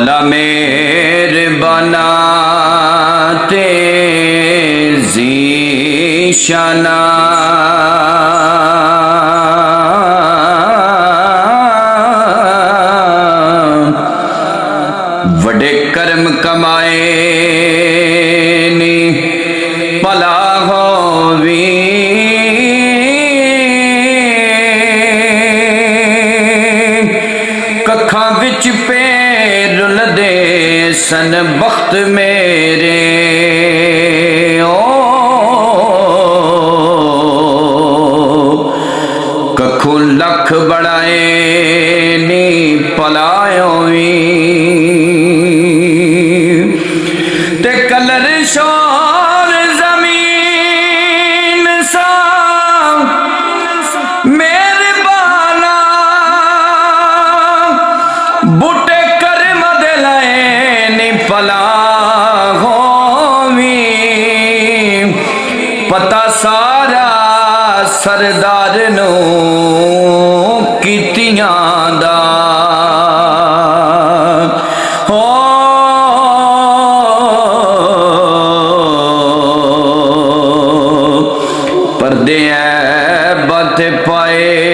मौला मेहरबाना ते ज़ीशाना वडे कर्म कमाए नी भला होवी कखा विच पैर रुलदे सन बख्त मेरे ओ कखू लख बड़ाए नी पलायो ते कलर शोर जमीन सा मेहरबाना बूटे कर्म दिलाए नी पला होवी पता सारा सरदार नू कीतियां दा हो पर्दे ऐ बत पाए